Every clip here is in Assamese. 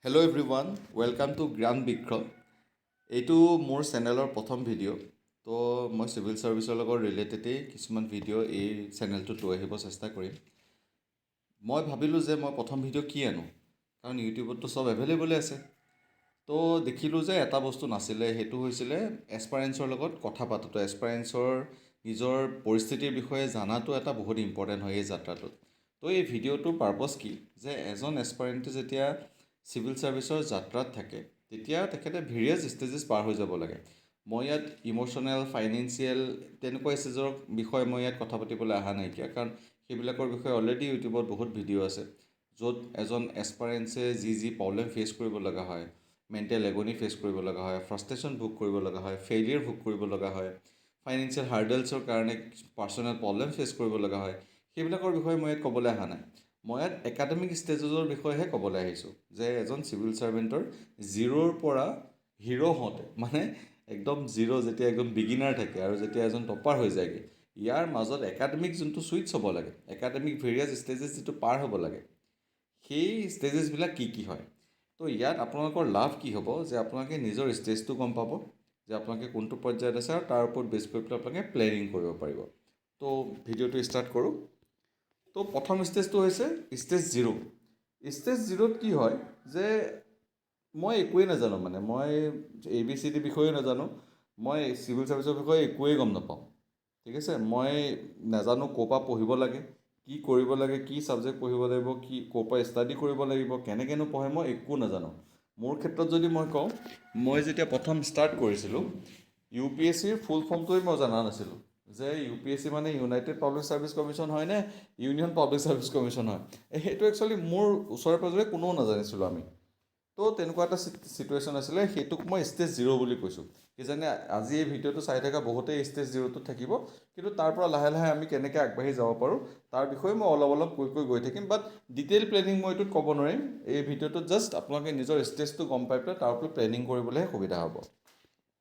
হেল্ল' এভৰিৱান ৱেলকাম টু জ্ঞান বৃক্ষ। এইটো মোৰ চেনেলৰ প্ৰথম ভিডিঅ' তো মই চিভিল ছাৰ্ভিচৰ লগত ৰিলেটেডেই কিছুমান ভিডিঅ' এই চেনেলটোত লৈ আহিব চেষ্টা কৰিম। মই ভাবিলোঁ যে মই প্ৰথম ভিডিঅ' কি আনো, কাৰণ ইউটিউবততো চব এভেইলেবলে আছে। তো দেখিলোঁ যে এটা বস্তু নাছিলে, সেইটো হৈছিলে এছপাৰেঞ্চৰ লগত কথা পাতোঁতে। এছপাৰেঞ্চৰ নিজৰ পৰিস্থিতিৰ বিষয়ে জানাটো এটা বহুত ইম্পৰ্টেণ্ট হয় এই যাত্ৰাটোত। তো এই ভিডিঅ'টোৰ পাৰ্পছ কি, যে এজন এছপাৰেণ্টে যেতিয়া চিভিল ছাৰ্ভিচৰ যাত্ৰাত থাকে তেতিয়া তেখেতে ভেৰিয়াছ ষ্টেজেছ পাৰ হৈ যাব লাগে। মই ইয়াত ইম'শ্যনেল, ফাইনেন্সিয়েল তেনেকুৱা ষ্টেজৰ বিষয়ে মই ইয়াত কথা পাতিবলৈ অহা নাইকিয়া, কাৰণ সেইবিলাকৰ বিষয়ে অলৰেডি ইউটিউবত বহুত ভিডিঅ' আছে, য'ত এজন এছপাৰেঞ্চে যি প্ৰব্লেম ফেচ কৰিব লগা হয়, মেণ্টেল এগনি ফেচ কৰিব লগা হয়, ফ্ৰাষ্ট্ৰেশ্যন ভোগ কৰিব লগা হয়, ফেইলিয়াৰ ভোগ কৰিব লগা হয়, ফাইনেন্সিয়েল হাৰ্ডেলছৰ কাৰণে পাৰ্চনেল প্ৰব্লেম ফেচ কৰিব লগা হয়, সেইবিলাকৰ বিষয়ে মই ইয়াত ক'বলৈ অহা নাই। মই ইয়াত একাডেমিক ষ্টেজেছৰ বিষয়েহে ক'বলৈ আহিছোঁ, যে এজন চিভিল ছাৰ্ভেণ্টৰ জিৰ'ৰ পৰা হিৰ' হওঁতে, মানে একদম জিৰ' যেতিয়া একদম বিগিনাৰ থাকে আৰু যেতিয়া এজন টপাৰ হৈ যায়গৈ, ইয়াৰ মাজত একাডেমিক যোনটো ছুইটছ হ'ব লাগে, একাডেমিক ভেৰিয়াছ ষ্টেজেছ যিটো পাৰ হ'ব লাগে, সেই ষ্টেজেছবিলাক কি হয়। তো ইয়াত আপোনালোকৰ লাভ কি হ'ব, যে আপোনালোকে নিজৰ ষ্টেজটো গম পাব, যে আপোনালোকে কোনটো পৰ্যায়ত আছে, আৰু তাৰ ওপৰত বেছ কৰি পেলাই আপোনালোকে প্লেনিং কৰিব পাৰিব। তো ভিডিঅ'টো ষ্টাৰ্ট কৰোঁ। তো প্ৰথম ষ্টেজটো হৈছে ষ্টেজ জিৰ'। ষ্টেজ জিৰ'ত কি হয়, যে মই একোৱেই নাজানো, মানে মই ABCD বিষয়েও নাজানো, মই চিভিল ছাৰ্ভিচৰ বিষয়ে একোৱেই গম নাপাওঁ। ঠিক আছে, মই নাজানো ক'ৰ পৰা পঢ়িব লাগে, কি কৰিব লাগে, কি ছাবজেক্ট পঢ়িব লাগিব, কি ক'ৰ পৰা ষ্টাডি কৰিব লাগিব, কেনেকৈনো পঢ়ে, মই একো নাজানো। মোৰ ক্ষেত্ৰত যদি মই কওঁ, মই যেতিয়া প্ৰথম ষ্টাৰ্ট কৰিছিলোঁ, UPSCৰ ফুল ফৰ্মটোৱে মই জনা নাছিলোঁ, যে UPSC মানে ইউনাইটেড পাব্লিক ছাৰ্ভিচ কমিশ্যন হয় নে ইউনিয়ন পাব্লিক ছাৰ্ভিচ কমিশ্যন হয়। সেইটো একচুৱেলি মোৰ ওচৰে পাঁজৰে কোনেও নাজানিছিলোঁ আমি। তো তেনেকুৱা এটা চিটুৱেশ্যন আছিলে, সেইটোক মই ষ্টেজ জিৰ' বুলি কৈছোঁ। কিজানি আজি এই ভিডিঅ'টো চাই থকা বহুতেই ষ্টেজ জিৰ'টোত থাকিব, কিন্তু তাৰ পৰা লাহে লাহে আমি কেনেকৈ আগবাঢ়ি যাব পাৰোঁ তাৰ বিষয়ে মই অলপ কৈ গৈ থাকিম। বাট ডিটেইল প্লেনিং মই এইটোত ক'ব নোৱাৰিম। এই ভিডিঅ'টোত জাষ্ট আপোনালোকে নিজৰ ষ্টেজটো গম পাই পেলাই তাৰ ওপৰত প্লেনিং কৰিবলৈহে সুবিধা হ'ব।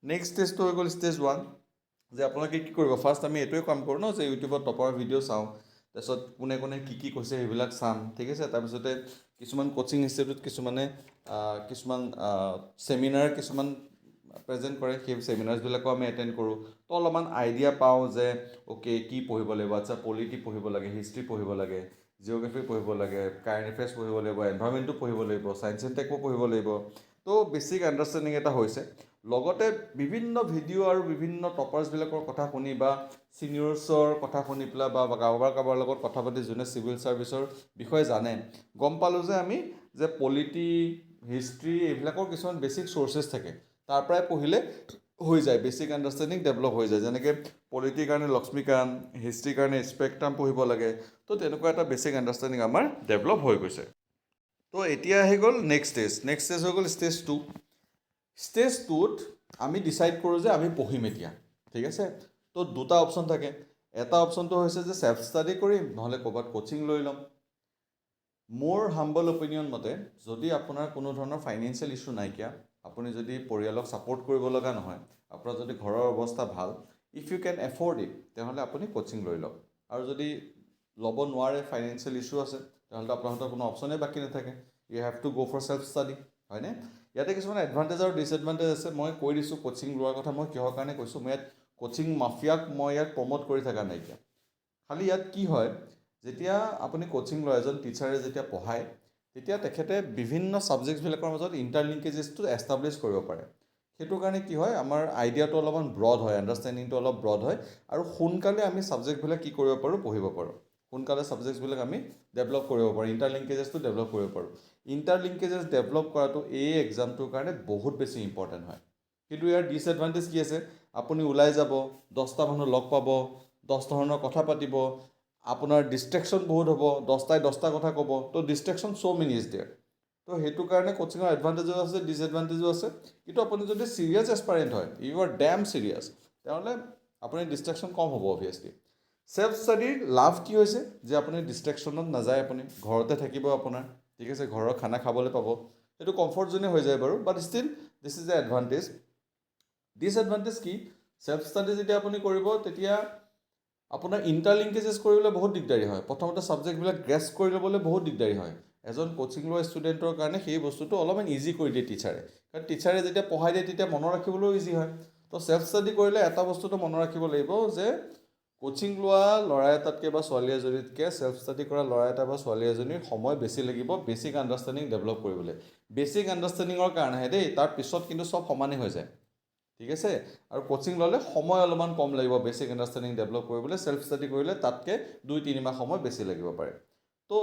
নেক্সট ষ্টেজটো হৈ গ'ল ষ্টেজ 1, যে আপোনালোকে কি কৰিব। ফাৰ্ষ্ট আমি এইটোৱে কাম কৰোঁ ন, যে ইউটিউবত টপাৰ ভিডিঅ' চাওঁ, তাৰপিছত কোনে কি কৈছে সেইবিলাক চাম। ঠিক আছে, তাৰপিছতে কিছুমান কোচিং ইনষ্টিটিউট কিছুমানে কিছুমান ছেমিনাৰ কিছুমান প্ৰেজেণ্ট কৰে, সেই ছেমিনাৰ্ছবিলাকো আমি এটেণ্ড কৰোঁ। তো অলপমান আইডিয়া পাওঁ যে অ'কে কি পঢ়িব লাগিব। আচ্ছা, পলিটি পঢ়িব লাগে, হিষ্ট্ৰী পঢ়িব লাগে, জিঅ'গ্ৰাফী পঢ়িব লাগে, কাৰেণ্ট এফেয়াৰ্ছ পঢ়িব লাগিব, এনভাইৰনমেণ্টটো পঢ়িব লাগিব, ছায়েন্স এণ্ড টেকো পঢ়িব লাগিব। তো বেছিক আণ্ডাৰষ্টেণ্ডিং এটা হৈছে। লগতে বিভিন্ন ভিডিঅ' আৰু বিভিন্ন টপাৰ্ছবিলাকৰ কথা শুনি বা ছিনিয়ৰ্ছৰ কথা শুনি পেলাই বা কাৰোবাৰ লগত কথা পাতি যোনে চিভিল ছাৰ্ভিচৰ বিষয়ে জানে, গম পালোঁ যে আমি যে পলিটি, হিষ্ট্ৰী এইবিলাকৰ কিছুমান বেছিক চ'ৰ্চেছ থাকে, তাৰ পৰাই পঢ়িলে হৈ যায়, বেছিক আণ্ডাৰষ্টেণ্ডিং ডেভেলপ হৈ যায়। যেনেকৈ পলিটিৰ কাৰণে লক্ষ্মীকান্ত, হিষ্ট্ৰীৰ কাৰণে স্পেক্ট্ৰাম পঢ়িব লাগে। তো তেনেকুৱা এটা বেছিক আণ্ডাৰষ্টেণ্ডিং আমাৰ ডেভেলপ হৈ গৈছে। তো এতিয়া আহি গ'ল নেক্সট ষ্টেজ হৈ গ'ল ষ্টেজ 2। ষ্টেজ 2ত আমি ডিচাইড কৰোঁ যে আমি পঢ়িম এতিয়া। ঠিক আছে, তো দুটা অপশ্যন থাকে। এটা অপশ্যনটো হৈছে যে ছেল্ফ ষ্টাডি কৰিম, নহ'লে ক'ৰবাত কোচিং লৈ ল'ম। মোৰ হাম্বল অপিনিয়ন মতে, যদি আপোনাৰ কোনো ধৰণৰ ফাইনেন্সিয়েল ইছ্যু নাইকিয়া, আপুনি যদি পৰিয়ালক ছাপৰ্ট কৰিব লগা নহয়, আপোনাৰ যদি ঘৰৰ অৱস্থা ভাল, if you can afford it, তেনেহ'লে আপুনি কোচিং লৈ লওক। আৰু যদি ল'ব নোৱাৰে, ফাইনেন্সিয়েল ইছ্যু আছে, তেনেহ'লে আপোনাৰ হাতত কোনো অপশ্যনেই বাকী নাথাকে, ইউ হেভ টু গ' ফৰ ছেল্ফ ষ্টাডি, হয়নে? ইয়াতে কিছুমান এডভান্টেজ আৰু ডিছএডভান্টেজ আছে। মই কৈ দিছোঁ কোচিং লোৱাৰ কথা মই কিহৰ কাৰণে কৈছোঁ। মই ইয়াত কোচিং মাফিয়াক মই ইয়াত প্ৰম'ট কৰি থকা নাইকিয়া। খালি ইয়াত কি হয়, যেতিয়া আপুনি কোচিং লয়, এজন টিচাৰে যেতিয়া পঢ়ায়, তেতিয়া তেখেতে বিভিন্ন ছাবজেক্টবিলাকৰ মাজত ইণ্টাৰলিংকেজেছটো এষ্টাব্লিছ কৰিব পাৰে। সেইটো কাৰণে কি হয়, আমাৰ আইডিয়াটো অলপমান ব্ৰড হয়, আণ্ডাৰষ্টেণ্ডিংটো অলপ ব্ৰড হয়, আৰু সোনকালে আমি ছাবজেক্টবিলাক কি কৰিব পাৰোঁ, পঢ়িব পাৰোঁ। সোনকালে ছাবজেক্টছবিলাক আমি ডেভেলপ কৰিব পাৰোঁ, ইণ্টাৰলিংকেজেছটো ডেভেলপ কৰিব পাৰোঁ। ইণ্টাৰলিংকেজেছ ডেভেলপ কৰাটো এই এক্সামটোৰ কাৰণে বহুত বেছি ইম্পৰ্টেণ্ট হয়। কিন্তু ইয়াৰ ডিছএডভান্টেজ কি আছে, আপুনি ওলাই যাব, 10টা মানুহ লগ পাব, 10 ধৰণৰ কথা পাতিব, আপোনাৰ ডিষ্ট্ৰেকশ্যন বহুত হ'ব, 10টাই 10টা কথা ক'ব, তো detection so' many is there. তো সেইটো কাৰণে কোচিঙৰ এডভান্টেজো আছে, ডিছএডভান্টেজো আছে। কিন্তু আপুনি যদি ছিৰিয়াছ এছপাৰেণ্ট হয়, ইউ আৰ ডেম ছিৰিয়াছ, তেনেহ'লে আপুনি ডিষ্ট্ৰেকশ্যন কম হ'ব অভিয়াছলি। ছেল্ফ ষ্টাডিৰ লাভ কি হৈছে, যে আপুনি ডিষ্ট্ৰেকশ্যনত নাযায়, আপুনি ঘৰতে থাকিব আপোনাৰ। ঠিক আছে, ঘৰৰ খানা খাবলৈ পাব, সেইটো কমফৰ্ট জ'নে হৈ যায় বাৰু, but still this is a advantage. Disadvantage কি, ছেল্ফ ষ্টাডি যেতিয়া আপুনি কৰিব, তেতিয়া আপোনাৰ ইণ্টাৰলিংকেজেছ কৰিবলৈ বহুত দিগদাৰী হয়। প্ৰথমতে ছাবজেক্টবিলাক গ্ৰেছ কৰি ল'বলৈ বহুত দিগদাৰী হয়। এজন কোচিং লোৱা ষ্টুডেণ্টৰ কাৰণে সেই বস্তুটো অলপমান ইজি কৰি দিয়ে টিচাৰে, কাৰণ টিচাৰে যেতিয়া পঢ়াই দিয়ে তেতিয়া মনত ৰাখিবলৈও ইজি হয়। তো ছেল্ফ ষ্টাডি কৰিলে এটা বস্তুটো মনত ৰাখিব লাগিব যে কোচিং লোৱা ল'ৰা এটাতকৈ বা ছোৱালী এজনীতকৈ ছেল্ফ ষ্টাডি কৰা ল'ৰা এটা বা ছোৱালী এজনীৰ সময় বেছি লাগিব বেছিক আণ্ডাৰষ্টেণ্ডিং ডেভেলপ কৰিবলৈ। বেছিক আণ্ডাৰষ্টেণ্ডিঙৰ কাৰণেহে দেই, তাৰ পিছত কিন্তু চব সমানেই হৈ যায়, ঠিক আছে। আৰু কোচিং ল'লে সময় অলপমান কম লাগিব বেছিক আণ্ডাৰষ্টেণ্ডিং ডেভেলপ কৰিবলৈ, ছেল্ফ ষ্টাডি কৰিলে তাতকৈ 2-3 মাহ সময় বেছি লাগিব পাৰে। তো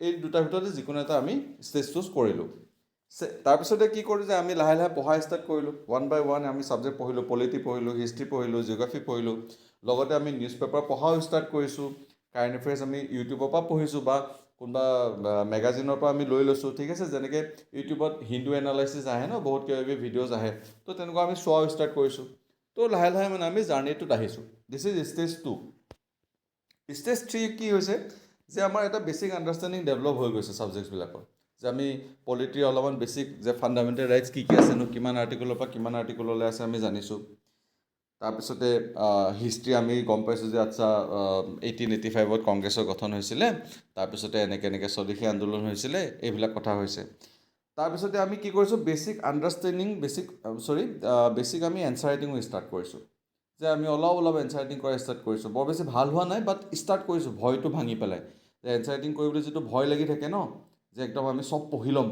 এই দুটাৰ ভিতৰতে যিকোনো এটা আমি ষ্টেজ চুজ কৰিলোঁ। তাৰপিছতে কি কৰোঁ যে আমি লাহে লাহে পঢ়া ষ্টাৰ্ট কৰিলোঁ, 1 by 1 আমি ছাবজেক্ট পঢ়িলোঁ, পলিটি পঢ়িলোঁ, হিষ্ট্ৰী পঢ়িলোঁ, জিঅ'গ্ৰাফী পঢ়িলোঁ। লগতে আমি নিউজ পেপাৰ পঢ়াও ষ্টাৰ্ট কৰিছোঁ, কাৰেণ্ট এফেয়াৰ্ছ আমি ইউটিউবৰ পৰা পঢ়িছোঁ বা কোনোবা মেগাজিনৰ পৰা আমি লৈ লৈছোঁ, ঠিক আছে। যেনেকৈ ইউটিউবত হিন্দু এনালাইচিছ আহে ন, বহুত কিবা কিবি ভিডিঅ'জ আহে, তো তেনেকুৱা আমি চোৱাও ষ্টাৰ্ট কৰিছোঁ। তো লাহে লাহে মানে আমি জাৰ্ণিটোত আহিছোঁ। This is stage 2। ষ্টেজ 3 কি হৈছে যে আমাৰ এটা বেছিক আণ্ডাৰষ্টেণ্ডিং ডেভেলপ হৈ গৈছে ছাবজেক্টছবিলাকৰ, যে আমি পলিটিৰ অলপমান বেছিক যে ফাণ্ডামেণ্টেল ৰাইটছ কি কি আছেনো, কিমান আৰ্টিকলৰ পৰা কিমান আৰ্টিকললৈ আছে আমি জানিছোঁ। তাৰপিছতে হিষ্ট্ৰী আমি গম পাইছোঁ যে আচ্ছা 1885 কংগ্ৰেছৰ গঠন হৈছিলে, তাৰপিছতে এনেকৈ স্বদেশী আন্দোলন হৈছিলে, এইবিলাক কথা হৈছে। তাৰপিছতে আমি কি কৰিছোঁ, বেছিক আণ্ডাৰষ্টেণ্ডিং বেছিক আমি এনচাৰ ৰাইটিঙো ষ্টাৰ্ট কৰিছোঁ, যে আমি অলপ এনচাৰ ৰাইটিং কৰা ষ্টাৰ্ট কৰিছোঁ। বৰ বেছি ভাল হোৱা নাই, বাট ষ্টাৰ্ট কৰিছোঁ ভয়টো ভাঙি পেলাই। যে এনচাৰ ৰাইটিং কৰিবলৈ যিটো ভয় লাগি থাকে ন, যে একদম আমি চব পঢ়ি ল'ম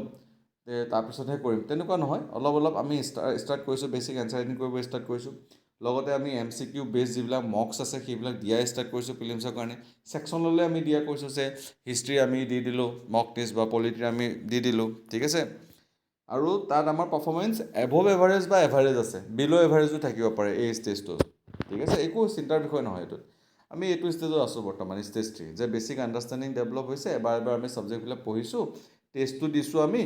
তাৰপিছতহে কৰিম, তেনেকুৱা নহয়। অলপ আমি ষ্টাৰ্ট কৰিছোঁ, বেছিক এনচাৰ ৰাইটিং কৰিব ষ্টাৰ্ট কৰিছোঁ। লগতে আমি MCQ বেছ যিবিলাক মক্স আছে সেইবিলাক দিয়া ষ্টাৰ্ট কৰিছোঁ প্ৰিলিমছৰ কাৰণে। ছেকশ্যন ল'লে আমি দিয়া কৰিছোঁ, যে হিষ্ট্ৰী আমি দি দিলোঁ মক টেষ্ট বা পলিটিৰ আমি দি দিলোঁ, ঠিক আছে। আৰু তাত আমাৰ পাৰফৰ্মেঞ্চ এভভ এভাৰেজ বা এভাৰেজ আছে, বিল' এভাৰেজো থাকিব পাৰে এই ষ্টেজটোত, ঠিক আছে। একো চিন্তাৰ বিষয় নহয় এইটোত। আমি এইটো ষ্টেজত আছোঁ বৰ্তমান, ষ্টেজ 3, যে বেছিক আণ্ডাৰষ্টেণ্ডিং ডেভেলপ হৈছে। এবাৰ আমি ছাবজেক্টবিলাক পঢ়িছোঁ, টেষ্টটো দিছোঁ, আমি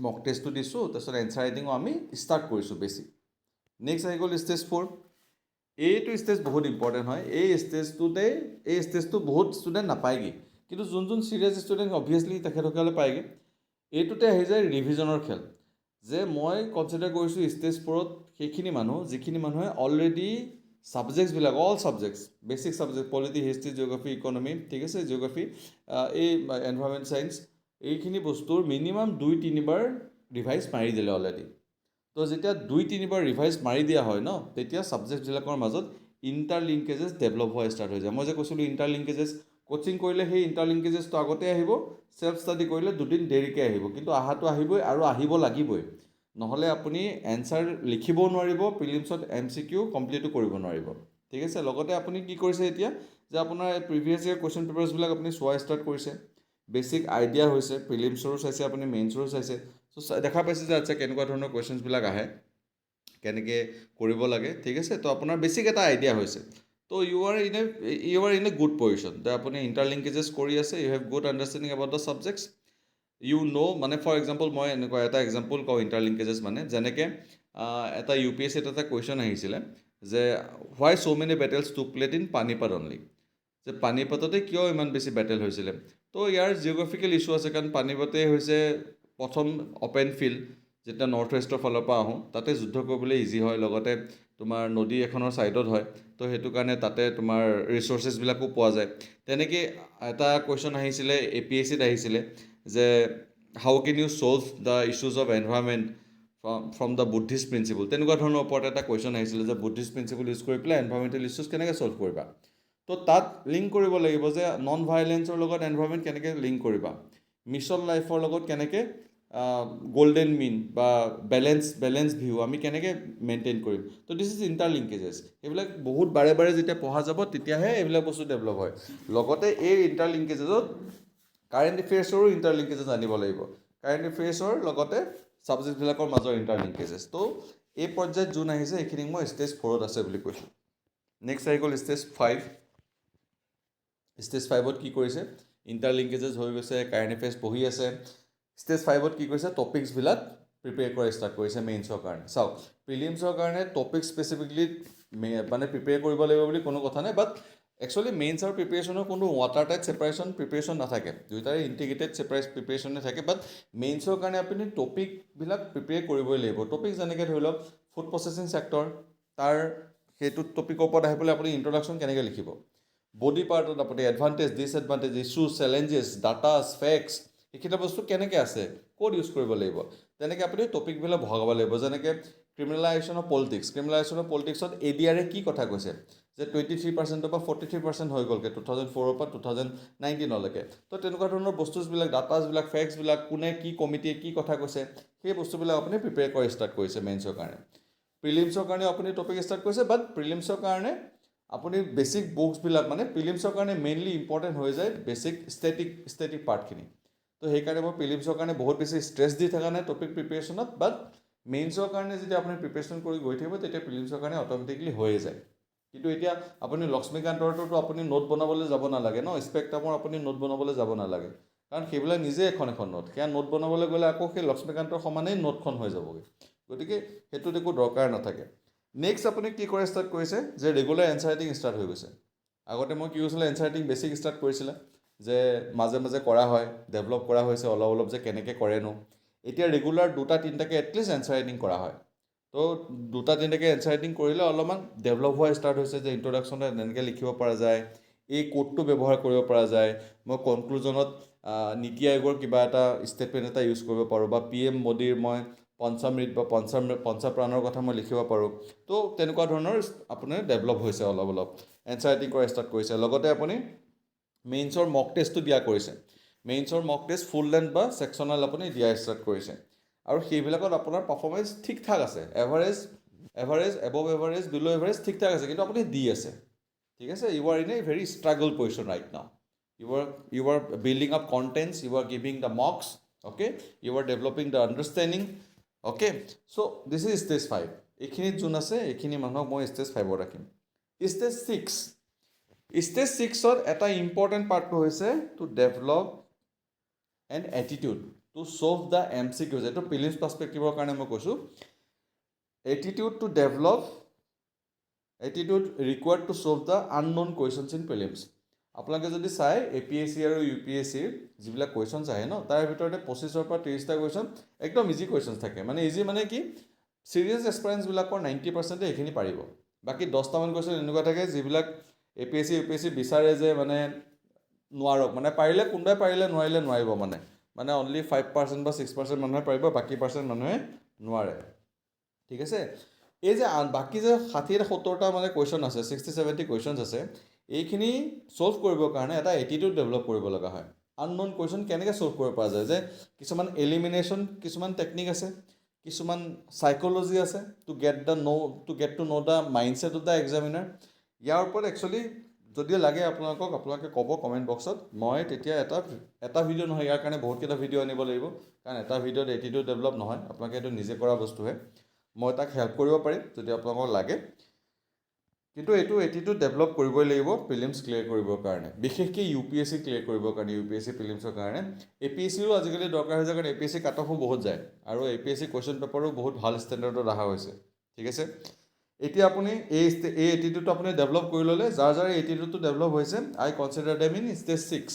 মক টেষ্টটো দিছোঁ, তাৰপিছত এনচাৰ ৰাইটিঙো আমি ষ্টাৰ্ট কৰিছোঁ বেছিক। নেক্সট আহি গ'ল ষ্টেজ 4। এইটো ষ্টেজ বহুত ইম্পৰ্টেণ্ট হয়। এই ষ্টেজটো বহুত ষ্টুডেণ্ট নাপায়গৈ, কিন্তু যোন চিৰিয়াছ ষ্টুডেণ্ট অবভিয়াছলি তেখেতসকলে পায়গৈ। এইটোতে আহি যায় ৰিভিজনৰ খেল, যে মই কনচিডাৰ কৰিছোঁ ষ্টেজ 4ত সেইখিনি মানুহ যিখিনি মানুহে অলৰেডি ছাবজেক্টছবিলাক all subjects basic subject polity, history, geography, economy, ঠিক আছে, জিঅ'গ্ৰাফী, এই এনভাইৰনমেণ্ট ছায়েন্স, এইখিনি বস্তুৰ মিনিমাম 2-3 বাৰ ৰিভাইজ মাৰি দিলে অলৰেডি। তো যেতিয়া 2-3 বাৰ ৰিভাইজ মাৰি দিয়া হয় ন, তেতিয়া ছাবজেক্টবিলাকৰ মাজত ইণ্টাৰলিংকেজেছ ডেভেলপ হোৱা ষ্টাৰ্ট হৈ যায়। মই যে কৈছিলোঁ ইণ্টাৰলিংকেজেছ, কোচিং কৰিলে সেই ইণ্টাৰলিংকেজেছটো আগতে আহিব, ছেল্ফ ষ্টাডি কৰিলে দুদিন দেৰিকৈ আহিব, কিন্তু অহাটো আহিবই আৰু আহিব লাগিবই। নহ'লে আপুনি এনচাৰ লিখিবও নোৱাৰিব, প্ৰিলিমছত MCQ কমপ্লিটো কৰিব নোৱাৰিব, ঠিক আছে। লগতে আপুনি কি কৰিছে এতিয়া, যে আপোনাৰ প্ৰিভিয়াছ ইয়েৰ কুৱেশ্যন পেপাৰ্ছবিলাক আপুনি চোৱা ষ্টাৰ্ট কৰিছে, বেছিক আইডিয়া হৈছে, প্ৰিলিমছৰো চাইছে, আপুনি মেইনছৰো চাইছে। চ' দেখা পাইছে যে আচ্ছা কেনেকুৱা ধৰণৰ কুৱেশ্যনছবিলাক আহে, কেনেকৈ কৰিব লাগে, ঠিক আছে। তো আপোনাৰ বেছিক এটা আইডিয়া হৈছে। তো you are in a good position, যে আপুনি ইণ্টাৰলিংকেজেছ কৰি আছে, you have good understanding about the subjects, you know' মানে ফৰ এক্সাম্পল মই এনেকুৱা এটা এক্সাম্পল কওঁ ইণ্টাৰলিংকেজেছ মানে, যেনেকৈ এটা UPSCত এটা কুৱেশ্যন আহিছিলে যে why so' many battles took place in Panipat only, যে পানিপততে কিয় ইমান বেছি বেটেল হৈছিলে। তো ইয়াৰ জিঅ'গ্ৰাফিকেল ইছ্যু আছে, কাৰণ পানিপতে হৈছে প্ৰথম অ'পেন ফিল্ড। যেতিয়া নৰ্থ ৱেষ্টৰ ফালৰ পৰা আহোঁ, তাতে যুদ্ধ কৰিবলৈ ইজি হয়, লগতে তোমাৰ নদী এখনৰ ছাইডত হয়, তো সেইটো কাৰণে তাতে তোমাৰ ৰিচ'ৰ্চেছবিলাকো পোৱা যায়। তেনেকৈ এটা কুৱেশ্যন আহিছিলে APSCত আহিছিলে, যে how can you solve the issues of environment from the Buddhist principle, তেনেকুৱা ধৰণৰ ওপৰত এটা কুৱেশ্যন আহিছিলে, যে বুদ্ধিষ্ট প্ৰিন্সিপল ইউজ কৰি পেলাই এনভাইৰনমেণ্টেল ইছ্যুজ কেনেকৈ ছল্ভ কৰিবা। তো তাত লিংক কৰিব লাগিব যে নন ভাইলেঞ্চৰ লগত এনভাইৰনমেণ্ট কেনেকৈ লিংক কৰিবা, মিছন লাইফৰ লগত কেনেকৈ গল্ডেন মিন বা বেলেঞ্চ ভিউ আমি কেনেকৈ মেইনটেইন কৰিম। তো দিছ ইজ ইণ্টাৰলিংকেজেছ। সেইবিলাক বহুত বাৰে বাৰে যেতিয়া পঢ়া যাব তেতিয়াহে এইবিলাক বস্তু ডেভেলপ হয়। লগতে এই ইণ্টাৰলিংকেজেছত কাৰেণ্ট এফেয়াৰ্ছৰো ইণ্টাৰলিংকেজেছ আনিব লাগিব, কাৰেণ্ট এফেয়াৰ্ছৰ লগতে ছাবজেক্টবিলাকৰ মাজৰ ইণ্টাৰলিংকেজেছ। তো এই পৰ্যায়ত যোন আহিছে এইখিনি মই ষ্টেজ 4ত আছে বুলি কৈছোঁ। নেক্সট আহি গ'ল ষ্টেজ 5। ষ্টেজ 5ত কি কৰিছে, ইণ্টাৰলিংকেজেছ হৈ গৈছে, কাৰেণ্ট এফেয়াৰ্ছ পঢ়ি আছে। ষ্টেজ 5ত কি কৰিছে, টপিক্সবিলাক প্ৰিপেয়াৰ কৰা ষ্টাৰ্ট কৰিছে মেইনছৰ কাৰণে। চাওক, প্ৰিলিমছৰ কাৰণে টপিক স্পেচিফিকলি মানে প্ৰিপেয়াৰ কৰিব লাগিব বুলি কোনো কথা নাই, বাট একচুৱেলি মেইনছ আৰু প্ৰিপেৰেশ্যনৰ কোনো ৱাটাৰ টাইট প্ৰিপেৰেশ্যন নাথাকে, দুয়োটাৰে ইণ্টিগ্ৰেটেড প্ৰিপেৰেশ্যনে থাকে। বাট মেইনছৰ কাৰণে আপুনি টপিকবিলাক প্ৰিপেয়াৰ কৰিবই লাগিব। টপিক যেনেকৈ ধৰি লওক ফুড প্ৰচেছিং ছেক্টৰ, তাৰ সেইটো টপিকৰ ওপৰত আহি পেলাই আপুনি ইণ্ট্ৰডাকশ্যন কেনেকৈ লিখিব। বডি পাৰ্টত আপুনি advantage, disadvantage, issues, challenges, datas, facts, এইকেইটা বস্তু কেনেকৈ আছে, ক'ত ইউজ কৰিব লাগিব, তেনেকৈ আপুনি টপিকবিলাক ভগাব লাগিব। যেনেকৈ ক্ৰিমিনেলাইজেশ্যন অফ পলিটিক্সত ADR কি কথা কৈছে যে 23% বা 43% হৈ গ'লগৈ 2004 পৰা 2019লৈকে। তো তেনেকুৱা ধৰণৰ বস্তুবিলাক, ডাটাছবিলাক, ফেক্টছবিলাক, কোনে কি কমিটিয়ে কি কথা কৈছে, সেই বস্তুবিলাক আপুনি প্ৰিপেয়াৰ কৰি ষ্টাৰ্ট কৰিছে মেইনছৰ কাৰণে। প্ৰিলিমছৰ কাৰণে আপুনি টপিক ষ্টাৰ্ট কৰিছে, বাট প্ৰিলিমছৰ কাৰণে আপুনি বেছিক বুকছবিলাক, মানে প্ৰিলিমছৰ কাৰণে মেইনলি ইম্পৰ্টেণ্ট হৈ যায় বেছিক ষ্টেটিক পাৰ্টখিনি। তো সেইকাৰণে মই প্ৰিলিমছৰ কাৰণে বহুত বেছি ষ্ট্ৰেছ দি থকা নাই টপিক প্ৰিপেৰেশ্যনত, বাট মেইনছৰ কাৰণে যেতিয়া আপুনি প্ৰিপেৰেশ্যন কৰি গৈ থাকিব তেতিয়া প্ৰিলিমছৰ কাৰণে অট'মেটিকলি হৈয়ে যায়। কিন্তু এতিয়া আপুনি লক্ষ্মীকান্তৰটোতো আপুনি নোট বনাবলৈ যাব নালাগে ন, স্পেক্ট্ৰামৰ আপুনি নোট বনাবলৈ যাব নালাগে, কাৰণ সেইবিলাক নিজে এখন নোট, সেয়া নোট বনাবলৈ গ'লে আকৌ সেই লক্ষ্মীকান্তৰ সমানেই নোটখন হৈ যাবগৈ, গতিকে সেইটোত একো দৰকাৰ নাথাকে। নেক্সট আপুনি কি কৰে ষ্টাৰ্ট কৰিছে যে ৰেগুলাৰ এনচাৰ ৰাইটিং ষ্টাৰ্ট হৈ গৈছে। আগতে মই কি হৈছিলে, এনচাৰ ৰাইটিং বেছিক ষ্টাৰ্ট কৰিছিলে, যে মাজে মাজে কৰা হয়, ডেভেলপ কৰা হৈছে অলপ যে কেনেকৈ কৰেনো। এতিয়া ৰেগুলাৰ 2-3টাকৈ এটলিষ্ট এনচাৰ ৰাইটিং কৰা হয়। তো 2-3টাকৈ এনচাৰ ৰাইটিং কৰিলে অলপমান ডেভেলপ হোৱা ষ্টাৰ্ট হৈছে, যে ইণ্ট্ৰডাকশ্যনত এনেকৈ লিখিব পৰা যায়, এই কোডটো ব্যৱহাৰ কৰিব পৰা যায়, মই কনক্লুজনত নীতি আয়োগৰ কিবা এটা ষ্টেটমেণ্ট এটা ইউজ কৰিব পাৰোঁ, বা PM মোদীৰ মই পঞ্চামৃত বা পঞ্চপ্ৰাণৰ কথা মই লিখিব পাৰোঁ। তো তেনেকুৱা ধৰণৰ আপোনাৰ ডেভেলপ হৈছে অলপ এনচাৰ ৰাইটিং কৰা ষ্টাৰ্ট কৰিছে। লগতে আপুনি মেইনছৰ মক টেষ্টটো দিয়া কৰিছে, মেইনছৰ মক টেষ্ট ফুল লেন্থ বা ছেকশ্যনেল আপুনি দিয়া ষ্টাৰ্ট কৰিছে, আৰু সেইবিলাকত আপোনাৰ পাৰফৰ্মেঞ্চ ঠিক ঠাক আছে, average, above average, below' average ঠিক ঠাক আছে, কিন্তু আপুনি দি আছে, ঠিক আছে। You are in a very struggle position right now, you are building up contents, you are giving the mocks, okay, you are developing the understanding, okay, so this is stage 5. এইখিনিত যোন আছে এইখিনি মানুহক মই stage 5 ৰাখিম। stage 6ত এটা ইম্পৰ্টেণ্ট পাৰ্টটো হৈছে to develop an attitude to solve the MCQs। এইটো প্ৰিলিমছ পাৰ্চপেক্টিভৰ কাৰণে মই কৈছোঁ। Attitude to develop, attitude required to solve the unknown questions in prelims. আপোনালোকে যদি চাই APSC আৰু UPSCৰ যিবিলাক কুৱেশ্যনছ আহে ন, তাৰ ভিতৰতে 25ৰ পৰা 30টা কুৱেশ্যন একদম ইজি কুৱেশ্যনছ থাকে। মানে ইজি মানে কি, চিৰিয়াছ এক্সপিৰিয়েঞ্চবিলাকৰ 90% এইখিনি পাৰিব। বাকী 10টামান কুৱেশ্যন এনেকুৱা থাকে যিবিলাক APSC UPSC বিচাৰে যে মানে নোৱাৰক, মানে পাৰিলে কোনোবাই পাৰিলে, নোৱাৰিলে নোৱাৰিব, মানে অনলি 5% বা 6% মানুহে পাৰিব, বাকী পাৰ্চেণ্ট মানুহে নোৱাৰে, ঠিক আছে। এই যে বাকী যে 60-70টা মানে কুৱেশ্যন আছে, 60-70 কুৱেশ্যনছ আছে, এইখিনি ছল্ভ কৰিবৰ কাৰণে এটা এটিটিউড ডেভেলপ কৰিব লগা হয়। আননোন কুৱেশ্যন কেনেকৈ ছল্ভ কৰিব পৰা যায়, যে কিছুমান এলিমিনেশ্যন, কিছুমান টেকনিক আছে, কিছুমান চাইক'লজি আছে, to get to know' the mindset of the examiner. ইয়াৰ ওপৰত একচুৱেলি যদি লাগে আপোনালোকে ক'ব কমেণ্ট বক্সত, মই তেতিয়া এটা ভিডিঅ' নহয়, ইয়াৰ কাৰণে বহুতকেইটা ভিডিঅ' আনিব লাগিব, কাৰণ এটা ভিডিঅ'ত এটিটিউড ডেভেলপ নহয়, আপোনালোকে এইটো নিজে কৰা বস্তুহে। মই তাক হেল্প কৰিব পাৰিম যদি আপোনালোকক লাগে, কিন্তু এইটো এটিটিউড ডেভেলপ কৰিবই লাগিব প্ৰিলিমছ ক্লিয়াৰ কৰিবৰ কাৰণে, বিশেষকৈ UPSC ক্লিয়াৰ কৰিবৰ কাৰণে, UPSC প্ৰিলিমছৰ কাৰণে। APSCৰো আজিকালি দৰকাৰ হৈ যায়, কাৰণ APSC কাট অফো বহুত যায়, আৰু APSC কুৱেশ্যন পেপাৰো বহুত ভাল ষ্টেণ্ডাৰ্ডত অহা হৈছে, ঠিক আছে। এতিয়া আপুনি এই এটিটিউডটো আপুনি ডেভেলপ কৰি ল'লে, যাৰ এটিটিউডটো ডেভেলপ হৈছে, আই কনচিডাৰ দেম ইন stage 6।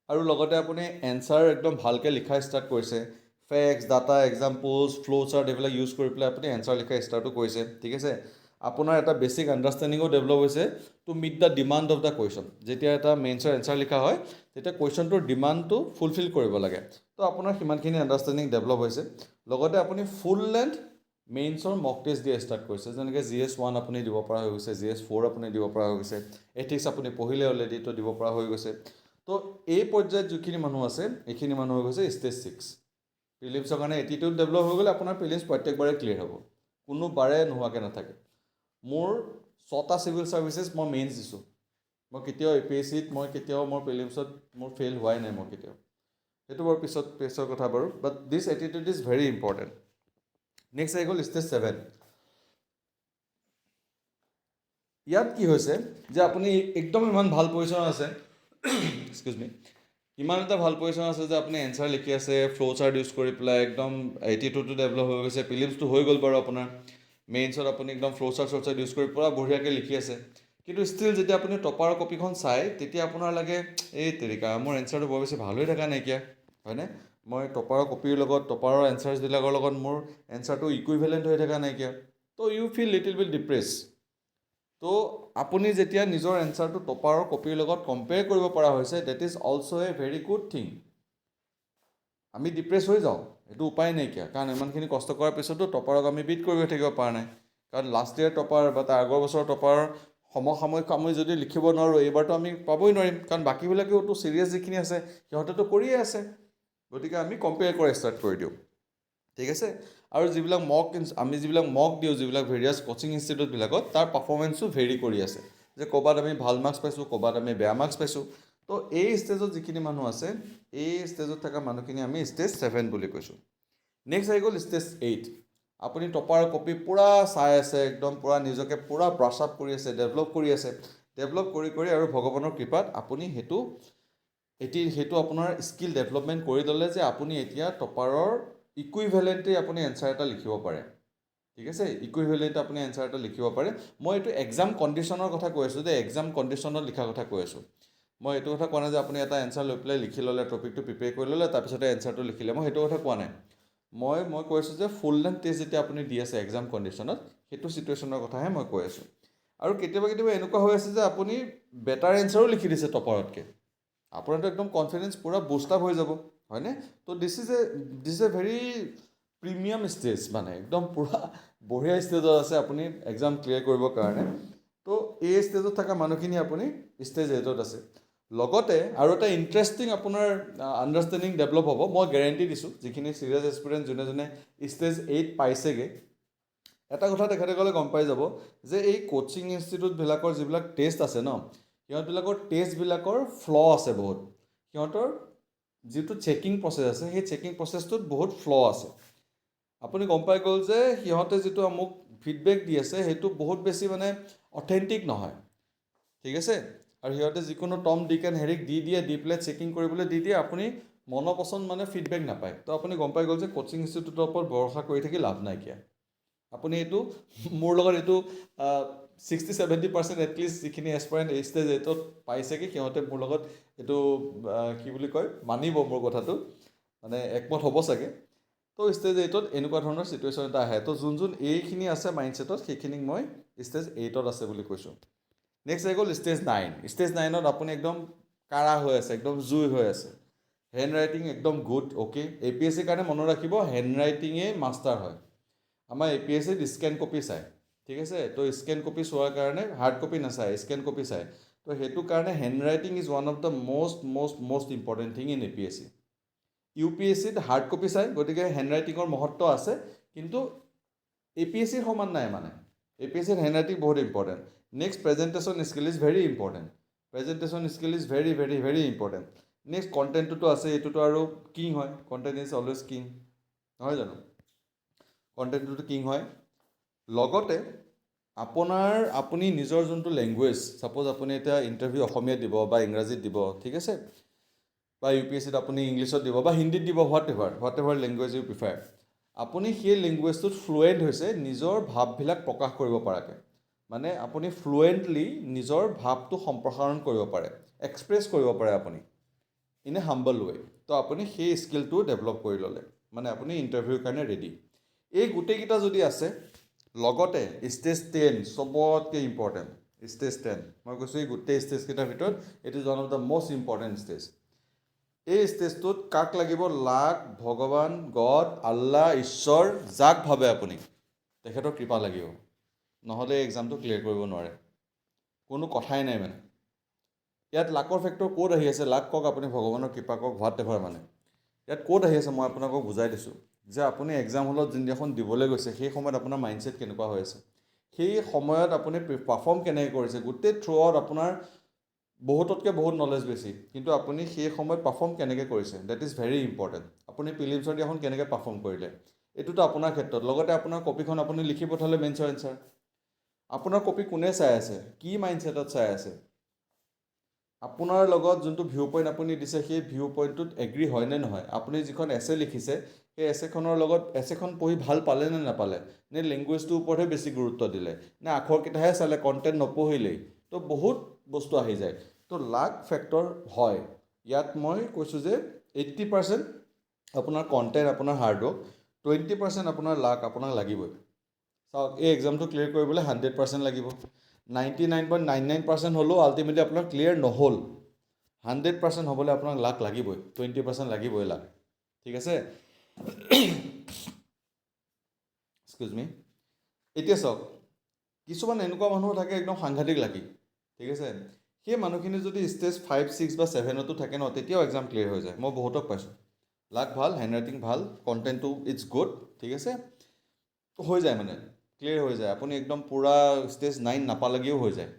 আৰু লগতে আপুনি এনচাৰ একদম ভালকৈ লিখা ষ্টাৰ্ট কৰিছে, ফেক্টছ, ডাটা, এক্সাম্পলছ, ফ্ল' চাৰ্ট এইবিলাক ইউজ কৰি পেলাই আপুনি এনচাৰ লিখা ষ্টাৰ্টো কৰিছে, ঠিক আছে। আপোনাৰ এটা বেছিক আণ্ডাৰষ্টেণ্ডিঙো ডেভেলপ হৈছে to meet the demand of the question. যেতিয়া এটা মেইনছৰ এনচাৰ লিখা হয়, তেতিয়া কুৱেশ্যনটোৰ ডিমাণ্ডটো ফুলফিল কৰিব লাগে, তো আপোনাৰ সিমানখিনি আণ্ডাৰষ্টেণ্ডিং ডেভেলপ হৈছে। লগতে আপুনি ফুল লেন্থ মেইনছৰ মক টেষ্ট দিয়া ষ্টাৰ্ট কৰিছে, যেনেকৈ GS1 আপুনি দিব পৰা হৈ গৈছে, GS4 আপুনি দিব পৰা হৈ গৈছে, এথিক্স আপুনি পঢ়িলে অলৰেডি, তো দিব পৰা হৈ গৈছে। তো এই পৰ্যায়ত যিখিনি মানুহ আছে, এইখিনি মানুহ হৈ গৈছে stage 6। প্ৰিলিমছৰ কাৰণে এটিটিউড ডেভেলপ হৈ গ'লে আপোনাৰ প্ৰিলিমছ প্ৰত্যেকবাৰে ক্লিয়াৰ হ'ব, কোনো বাৰে নোহোৱাকৈ নাথাকে। মোৰ 6টা চিভিল ছাৰ্ভিচেছ মই মেইনছ দিছোঁ, মই কেতিয়াও APSCত মই কেতিয়াও মোৰ প্ৰিলিমছত মোৰ ফেইল হোৱাই নাই, মই কেতিয়াও। সেইটো বাৰু পিছৰ কথা বাৰু, বাট দিছ attitude is very important. Next আহি গ'ল stage 7। ইয়াত কি হৈছে যে আপুনি একদম ইমান ভাল পজিশ্যন আছে, এক্সকিউজ মি, ইমান এটা ভাল পজিশ্যন আছে যে আপুনি এনচাৰ লিখি আছে, ফ্ল' চাৰ্ট ইউজ কৰি পেলাই একদম এটিটিউডটো ডেভেলপ হৈ গৈছে, প্ৰিলিমছটো হৈ গ'ল বাৰু আপোনাৰ, মেইনছত আপুনি একদম ফ্ল' চাৰ্ট ইউজ কৰি পূৰা বঢ়িয়াকৈ লিখি আছে, কিন্তু ষ্টিল যেতিয়া আপুনি টপাৰৰ কপিখন চাই, তেতিয়া আপোনাৰ লাগে এই তেৰিকা মোৰ এনচাৰটো বৰ বেছি ভাল হৈ থকা নাইকিয়া, হয়নে? মই টপাৰৰ কপিৰ লগত, টপাৰৰ এনচাৰ্ছবিলাকৰ লগত মোৰ এনচাৰটো ইকুইভেলেণ্ট হৈ থকা নাইকিয়া, তো you feel little bit depress. তো আপুনি যেতিয়া নিজৰ এনচাৰটো টপাৰৰ কপিৰ লগত কম্পেয়াৰ কৰিব পৰা হৈছে, that is also' a very good thing. আমি ডিপ্ৰেছ হৈ যাওঁ, এইটো উপায় নাইকিয়া, কাৰণ ইমানখিনি কষ্ট কৰাৰ পিছতো টপাৰক আমি বিট কৰিব থাকিব পৰা নাই, কাৰণ লাষ্ট ইয়েৰ টপাৰ বা তাৰ আগৰ বছৰৰ টপাৰ সমসাময়িক আমি যদি লিখিব নোৱাৰোঁ, এইবাৰতো আমি পাবই নোৱাৰিম, কাৰণ বাকীবিলাকেওতো চিৰিয়াছ যিখিনি আছে সিহঁতেতো কৰিয়ে আছে, গতিকে আমি কম্পেয়াৰ কৰা ষ্টাৰ্ট কৰি দিওঁ, ঠিক আছে। আৰু যিবিলাক আমি যিবিলাক মক দিওঁ, যিবিলাক ভেৰিয়াছ কোচিং ইনষ্টিটিউটবিলাকত, তাৰ পাৰফৰ্মেঞ্চো ভেৰি কৰি আছে, যে ক'ৰবাত আমি ভাল মাৰ্কছ পাইছোঁ, ক'ৰবাত আমি বেয়া মাৰ্কছ পাইছোঁ। তো এই ষ্টেজত যিখিনি মানুহ আছে, এই ষ্টেজত থকা মানুহখিনি আমি ষ্টেজ 7 বুলি কৈছোঁ। নেক্সট আহি গ'ল ষ্টেজ 8। আপুনি টপাৰ কপি পূৰা চাই আছে, একদম পূৰা নিজকে পূৰা ব্ৰাছ আপ কৰি আছে, ডেভেলপ কৰি আছে, ডেভেলপ কৰি কৰি আৰু ভগৱানৰ কৃপাত আপুনি সেইটো আপোনাৰ স্কিল ডেভেলপমেণ্ট কৰি ল'লে যে আপুনি এতিয়া টপাৰৰ ইকুইভেলেণ্টেই আপুনি এনচাৰ এটা লিখিব পাৰে, ঠিক আছে। ইকুইভেলেণ্ট আপুনি এনচাৰ এটা লিখিব পাৰে। মই এইটো এক্সাম কণ্ডিশ্যনৰ কথা কৈ আছোঁ, যে এক্সাম কণ্ডিশ্যনত লিখাৰ কথা কৈ আছোঁ। মই এইটো কথা কোৱা নাই যে আপুনি এটা এনচাৰ লৈ পেলাই লিখি ল'লে, টপিকটো প্ৰিপেয়াৰ কৰি ল'লে, তাৰপিছতে এনচাৰটো লিখিলে, মই সেইটো কথা কোৱা নাই। মই কৈ আছোঁ যে ফুল লেন্থ টেষ্ট যেতিয়া আপুনি দি আছে এক্সাম কণ্ডিশ্যনত, সেইটো চিটুৱেশ্যনৰ কথাহে মই কৈ আছোঁ। আৰু কেতিয়াবা এনেকুৱা হৈ আছে যে আপুনি বেটাৰ এনচাৰো লিখি দিছে টপাৰতকৈ, আপোনাৰতো একদম কনফিডেঞ্চ পূৰা বুষ্ট আপ হৈ যাব, হয়নে? তো this is A very premium stage, মানে একদম পূৰা বঢ়িয়া ষ্টেজত আছে আপুনি এক্সাম ক্লিয়াৰ কৰিবৰ কাৰণে। তো এই ষ্টেজত থকা মানুহখিনি আপুনি ষ্টেজ 8ত আছে। লগতে আৰু এটা ইণ্টাৰেষ্টিং আপোনাৰ আণ্ডাৰষ্টেণ্ডিং ডেভেলপ হ'ব, মই গেৰেণ্টি দিছোঁ, যিখিনি চিৰিয়াছ এক্সপিৰিয়েঞ্চ যোনে ষ্টেজ 8 পাইছেগৈ, এটা কথা তেখেতসকলে গম পাই যাব যে এই কোচিং ইনষ্টিটিউটবিলাকৰ যিবিলাক টেষ্ট আছে ন, সিহঁতবিলাকৰ টেষ্টবিলাকৰ ফ্ল' আছে বহুত, সিহঁতৰ যিটো চেকিং প্ৰচেছ আছে, সেই চেকিং প্ৰচেছটোত বহুত ফ্ল' আছে। আপুনি গম পাই গ'ল যে সিহঁতে যিটো মোক ফিডবেক দি আছে, সেইটো বহুত বেছি মানে অথেণ্টিক নহয়, ঠিক আছে। আৰু সিহঁতে যিকোনো টম ডিক এণ্ড হেৰিক দি পেলাই চেকিং কৰিবলৈ দি দিয়ে, আপুনি মনপচন্দ মানে ফিডবেক নাপায়। তো আপুনি গম পাই গ'ল যে কোচিং ইনষ্টিটিউটৰ ওপৰত ভৰসা কৰি থাকি লাভ নাইকিয়া। আপুনি এইটো মোৰ লগত এইটো 60-70% এটলিষ্ট যিখিনি এছপাৰেণ্ট ষ্টেজ 8ত পাইছেগৈ, সিহঁতে মোৰ লগত এইটো কি বুলি কয়, মানিব মোৰ কথাটো, মানে একমত হ'ব চাগে। তো ষ্টেজ 8ত এনেকুৱা ধৰণৰ চিটুৱেশ্যন এটা আহে। তো যোন এইখিনি আছে মাইণ্ডছেটত, সেইখিনিক মই ষ্টেজ 8ত আছে বুলি কৈছোঁ। নেক্সট আহি গ'ল ষ্টেজ 9। ষ্টেজ 9ত আপুনি একদম কাঢ়া হৈ আছে, একদম জুই হৈ আছে, হেণ্ড ৰাইটিং একদম গুড, অ'কে। APSCৰ কাৰণে মনত ৰাখিব, হেণ্ড ৰাইটিঙেই মাষ্টাৰ হয়। আমাৰ APSCত স্কেন কপি চায়, ঠিক আছে। তো স্কেন কপি চোৱাৰ কাৰণে হাৰ্ড কপি নাচায়, স্কেন কপি চায়। তো সেইটো কাৰণে handwriting is one of the most important thing in APSC। UPSCত হাৰ্ড কপি চায়, গতিকে হেণ্ড ৰাইটিঙৰ মহত্ব আছে, কিন্তু APSCৰ সমান নাই মানে। APSCত হেণ্ড ৰাইটিং বহুত important. Next presentation skill is very important. Presentation skill is very very very important. Next কণ্টেণ্টটোতো আছে, এইটোতো আৰু কিং হয়, কণ্টেণ্ট ইজ অলৱেজ কিং, নহয় জানো? কণ্টেণ্টটোতো কিং হয়। লগতে আপুনি নিজৰ যোনটো লেংগুৱেজ, ছাপ'জ আপুনি এতিয়া ইণ্টাৰভিউ অসমীয়াত দিব বা ইংৰাজীত দিব, ঠিক আছে, বা UPSCত আপুনি ইংলিছত দিব বা হিন্দীত দিব, whatever language you prefer, আপুনি সেই লেংগুৱেজটোত ফ্লুৱেণ্ট হৈছে নিজৰ ভাৱবিলাক প্ৰকাশ কৰিব পৰাকৈ। মানে আপুনি ফ্লুৱেণ্টলি নিজৰ ভাৱটো সম্প্ৰসাৰণ কৰিব পাৰে, এক্সপ্ৰেছ কৰিব পাৰে আপুনি ইন এ হাম্বল ৱে। তো আপুনি সেই স্কিলটো ডেভেলপ কৰি ল'লে, মানে আপুনি ইণ্টাৰভিউৰ কাৰণে ৰেডি। এই গোটেইকেইটা যদি আছে, লগতে ষ্টেজ 10 চবতকৈ ইম্পৰ্টেণ্ট, ষ্টেজ 10 মই কৈছোঁ এই গোটেই ষ্টেজকেইটাৰ ভিতৰত it is one of the most important stage. এই ষ্টেজটোত কাক লাগিব? লাক, ভগৱান, গড, আল্লাহ, ঈশ্বৰ, যাক ভাবে আপুনি, তেখেতৰ কৃপা লাগিব, নহ'লে এই এক্সামটো ক্লিয়াৰ কৰিব নোৱাৰে, কোনো কথাই নাই মানে। ইয়াত লাকৰ ফেক্টৰ ক'ত আহি আছে? লাক কওক, আপুনি ভগৱানৰ কৃপা কওক, হোৱাট এভাৰ, মানে ইয়াত ক'ত আহি আছে মই আপোনালোকক বুজাই দিছোঁ, যে আপুনি এক্সাম হলত যোনদিনাখন দিবলৈ গৈছে, সেই সময়ত আপোনাৰ মাইণ্ডছেট কেনেকুৱা হৈ আছে, সেই সময়ত আপুনি পাৰফৰ্ম কেনেকৈ কৰিছে। গোটেই থ্ৰু আউট আপোনাৰ বহুততকৈ বহুত নলেজ বেছি, কিন্তু আপুনি সেই সময়ত পাৰফৰ্ম কেনেকৈ কৰিছে, ডেট ইজ ভেৰি ইম্পৰ্টেণ্ট। আপুনি প্ৰিলিমছৰ দিনাখন কেনেকৈ পাৰফৰ্ম কৰিলে, এইটোতো আপোনাৰ ক্ষেত্ৰত। লগতে আপোনাৰ কপিখন আপুনি লিখি পঠালে মেইনছৰ এনচাৰ, আপোনাৰ কপি কোনে চাই আছে, কি মাইণ্ডছেটত চাই আছে, আপোনাৰ লগত যোনটো ভিউ পইণ্ট আপুনি দিছে, সেই ভিউ পইণ্টটোত এগ্ৰী হয় নে নহয়, আপুনি যিখন এছে লিখিছে, সেই এছেখনৰ লগত এছেখন পঢ়ি ভাল পালে নে নাপালে, নে লেংগুৱেজটোৰ ওপৰতহে বেছি গুৰুত্ব দিলে, নে আখৰকেইটাহে চালে, কণ্টেণ্ট নপঢ়িলেই। তো বহুত বস্তু আহি যায়। তো লাক ফেক্টৰ হয় ইয়াত। মই কৈছোঁ যে 80% আপোনাৰ কণ্টেণ্ট, আপোনাৰ হাৰ্ডৱৰ্ক, 20% আপোনাৰ লাক আপোনাক লাগিবই। চাওক, এই এক্সামটো ক্লিয়াৰ কৰিবলৈ 100% লাগিব। 99.99% হ'লেও আল্টিমেটলি আপোনাৰ ক্লিয়াৰ নহ'ল, 100% হ'বলৈ আপোনাক লাক লাগিবই, 20% লাগিবই লাক, ঠিক আছে এক্সকিউজ মি এতিয়া চাওক কিছুমান এনেকুৱা মানুহ থাকে একদম সাংঘাতিক লাকি ঠিক আছে সেই মানুহখিনি যদি ষ্টেজ 5, 6 বা 7তো থাকে ন তেতিয়াও এক্সাম ক্লিয়াৰ হৈ যায় মই বহুতক পাইছোঁ লাক ভাল হেণ্ডৰাইটিং ভাল কণ্টেণ্টটো ইটছ গুড ঠিক আছে হৈ যায় মানে ক্লিয়াৰ হৈ যায় আপুনি একদম পূৰা ষ্টেজ 9 নাপালেগেও হৈ যায়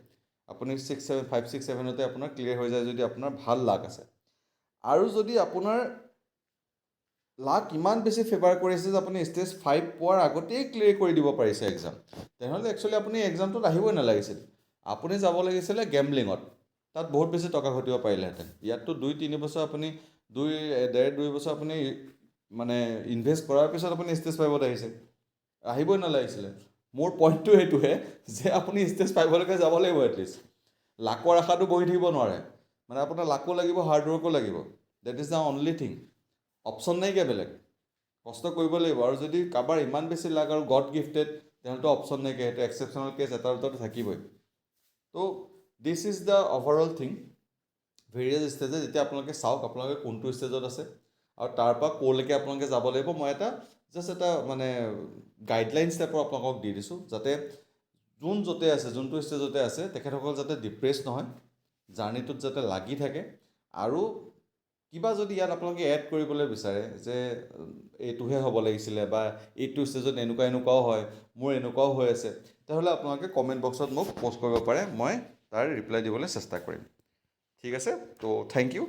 আপুনি 6, 7, 5, 6, 7তে আপোনাৰ ক্লিয়াৰ হৈ যায় যদি আপোনাৰ ভাল লাক আছে আৰু যদি আপোনাৰ লাক ইমান বেছি ফেভাৰ কৰিছে যে আপুনি ষ্টেজ 5 পোৱাৰ আগতেই ক্লিয়াৰ কৰি দিব পাৰিছে এক্সাম তেনেহ'লে একচুৱেলি আপুনি এক্সামটোত আহিবই নালাগিছিল আপুনি যাব লাগিছিলে গেমলিঙত তাত বহুত বেছি টকা ঘটিব পাৰিলেহেঁতেন ইয়াততো 2-3 বছৰ আপুনি 2.5 বছৰ আপুনি মানে ইনভেষ্ট কৰাৰ পিছত আপুনি ষ্টেজ 5ত আহিছে আহিবই নালাগিছিলে মোৰ পইণ্টটো এইটোহে যে আপুনি ষ্টেজ 5লৈকে যাব লাগিব এটলিষ্ট লাকৰ আশাটো বহি থাকিব নোৱাৰে মানে আপোনাৰ লাকো লাগিব হাৰ্ডৱৰ্কো লাগিব that is the only thing option নাইকিয়া বেলেগ কষ্ট কৰিব লাগিব আৰু যদি কাৰোবাৰ ইমান বেছি লাক আৰু গড গিফটেড তেনেহ'লেতো অপশ্যন নাইকিয়া সেইটো এক্সেপশ্যনেল কেছ এটাৰ দুটাটো থাকিবই তো this is the overall thing various ষ্টেজে যেতিয়া আপোনালোকে চাওক আপোনালোকে কোনটো ষ্টেজত আছে আৰু তাৰপৰা ক'লৈকে আপোনালোকে যাব লাগিব মই এটা জাষ্ট এটা মানে গাইডলাইনছ টাইপৰ আপোনালোকক দি দিছোঁ যাতে যোন য'তে আছে যোনটো ষ্টেজতে আছে তেখেতসকল যাতে ডিপ্ৰেছ নহয় জাৰ্ণিটোত যাতে লাগি থাকে আৰু কিবা যদি ইয়াত আপোনালোকে এড কৰিবলৈ বিচাৰে যে এইটোহে হ'ব লাগিছিলে বা এইটো ষ্টেজত এনেকুৱাও হয় মোৰ এনেকুৱাও হৈ আছে তেতিয়াহ'লে আপোনালোকে কমেণ্ট বক্সত মোক প'ষ্ট কৰিব পাৰে মই তাৰ ৰিপ্লাই দিবলৈ চেষ্টা কৰিম ঠিক আছে তো থেংক ইউ